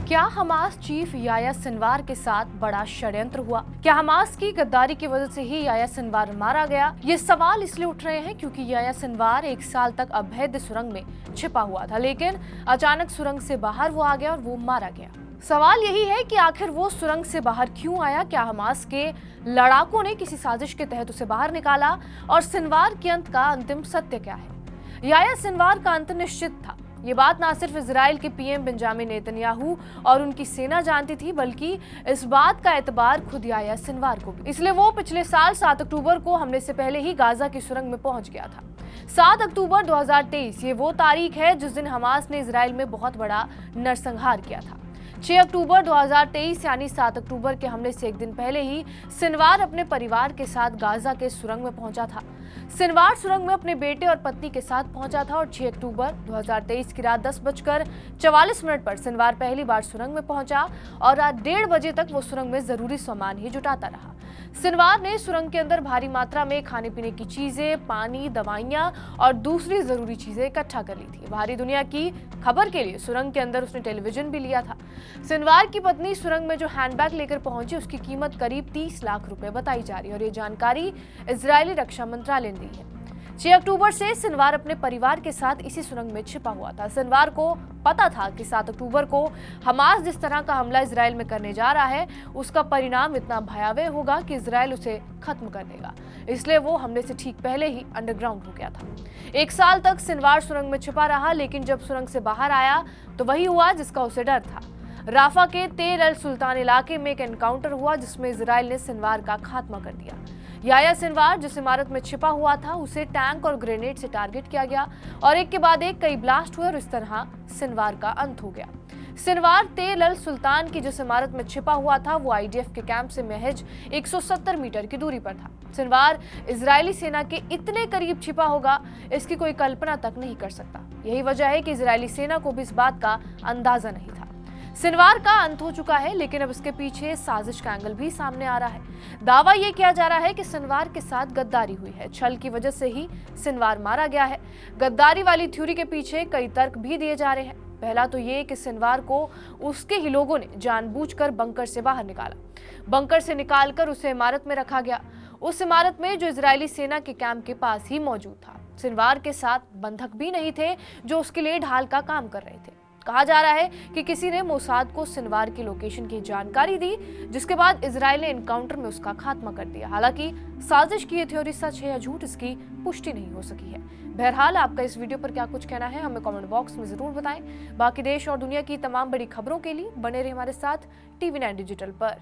क्या Hamas chief Yahya Sinwar के साथ बड़ा षड्यंत्र हुआ? क्या हमास की गद्दारी की वजह से ही याह्या सिनवार मारा गया? ये सवाल इसलिए उठ रहे हैं क्योंकि याह्या सिनवार 1 साल तक अवैध सुरंग में छिपा हुआ था, लेकिन अचानक सुरंग से बाहर वो आ गया और वो मारा गया। सवाल यही है कि आखिर वो सुरंग से बाहर क्यों आया? क्या हमास के लड़ाकों ने किसी साजिश के तहत उसे बाहर निकाला? और सिनवार के अंत का अंतिम सत्य क्या है? याह्या सिनवार का अंत निश्चित था। ये बात ना सिर्फ इजराइल के पीएम बेंजामिन नेतन्याहू और उनकी सेना जानती थी, बल्कि इस बात का एतबार खुद याह्या सिनवार को भी। इसलिए वो पिछले साल 7 अक्टूबर को हमले से पहले ही गाजा की सुरंग में पहुंच गया था। 7 अक्टूबर 2023 ये वो तारीख है जिस दिन हमास ने इजराइल में बहुत बड़ा नरसंहार किया था। 6 अक्टूबर 2023 यानी 7 अक्टूबर के हमले से एक दिन पहले ही सिनवार अपने परिवार के साथ गाजा के सुरंग में पहुंचा था। सिनवार सुरंग में अपने बेटे और पत्नी के साथ पहुंचा था और 6 अक्टूबर 2023 की रात 10:44 पर सिनवार पहली बार सुरंग में पहुंचा और रात 1:30 बजे तक वो सुरंग में जरूरी सामान ही जुटाता रहा। सिनवार ने सुरंग के अंदर भारी मात्रा में खाने पीने की चीजें, पानी, दवाइयां और दूसरी जरूरी चीजें इकट्ठा कर ली थी। बाहरी दुनिया की खबर के लिए सुरंग के अंदर उसने टेलीविजन भी लिया था। सिनवार की पत्नी सुरंग में जो हैंडबैग लेकर पहुंची उसकी कीमत करीब 30 लाख रुपए बताई जा रही है और ये जानकारी इजरायली रक्षा मंत्रालय ने दी है। 6 अक्टूबर से सिनवार अपने परिवार के साथ इसी सुरंग में छिपा हुआ था। सिनवार को पता था कि 7 अक्टूबर को हमास जिस तरह का हमला इजराइल में करने जा रहा है उसका परिणाम इतना भयावह होगा कि इजराइल उसे खत्म कर देगा। इसलिए वो हमले से ठीक पहले ही अंडरग्राउंड हो गया था। 1 साल तक सिनवार सुरंग में छिपा रहा, लेकिन जब सुरंग से बाहर आया तो वही हुआ जिसका उसे डर था। राफा के तेल अल सुल्तान इलाके में एक एनकाउंटर हुआ जिसमें इजराइल ने सिनवार का खात्मा कर दिया। याह्या सिनवार जिस इमारत में छिपा हुआ था उसे टैंक और ग्रेनेड से टारगेट किया गया और एक के बाद एक कई ब्लास्ट हुए और इस तरह सिनवार का अंत हो गया। सिनवार तेल अल सुल्तान की जिस इमारत में छिपा हुआ था वो आईडीएफ के कैंप से महज 170 मीटर की दूरी पर था। सिनवार इजरायली सेना के इतने करीब छिपा होगा इसकी कोई कल्पना तक नहीं कर सकता। यही वजह है कि इजरायली सेना को भी इस बात का अंदाजा नहीं था। सिनवार का अंत हो चुका है, लेकिन अब इसके पीछे साजिश का एंगल भी सामने आ रहा है। दावा ये किया जा रहा है कि सिनवार के साथ गद्दारी हुई है। छल की वजह से ही सिनवार मारा गया है। गद्दारी वाली थ्योरी के पीछे कई तर्क भी दिए जा रहे हैं। पहला तो ये कि सिनवार को उसके ही लोगों ने जानबूझकर बंकर से बाहर निकाला। बंकर से निकालकर उसे इमारत में रखा गया, उस इमारत में जो इजरायली सेना के कैंप के पास ही मौजूद था। सिनवार के साथ बंधक भी नहीं थे जो उसके लिए ढाल का काम कर रहे थे। कहा जा रहा है कि किसी ने मोसाद को सिनवार की लोकेशन की जानकारी दी, जिसके बाद इजराइल ने एनकाउंटर में उसका खात्मा कर दिया। हालांकि साजिश की ये थ्योरी सच है या झूठ इसकी पुष्टि नहीं हो सकी है। बहरहाल आपका इस वीडियो पर क्या कुछ कहना है हमें कमेंट बॉक्स में जरूर बताएं। बाकी देश और दुनिया की तमाम बड़ी खबरों के लिए बने रहिए हमारे साथ TV9 डिजिटल पर।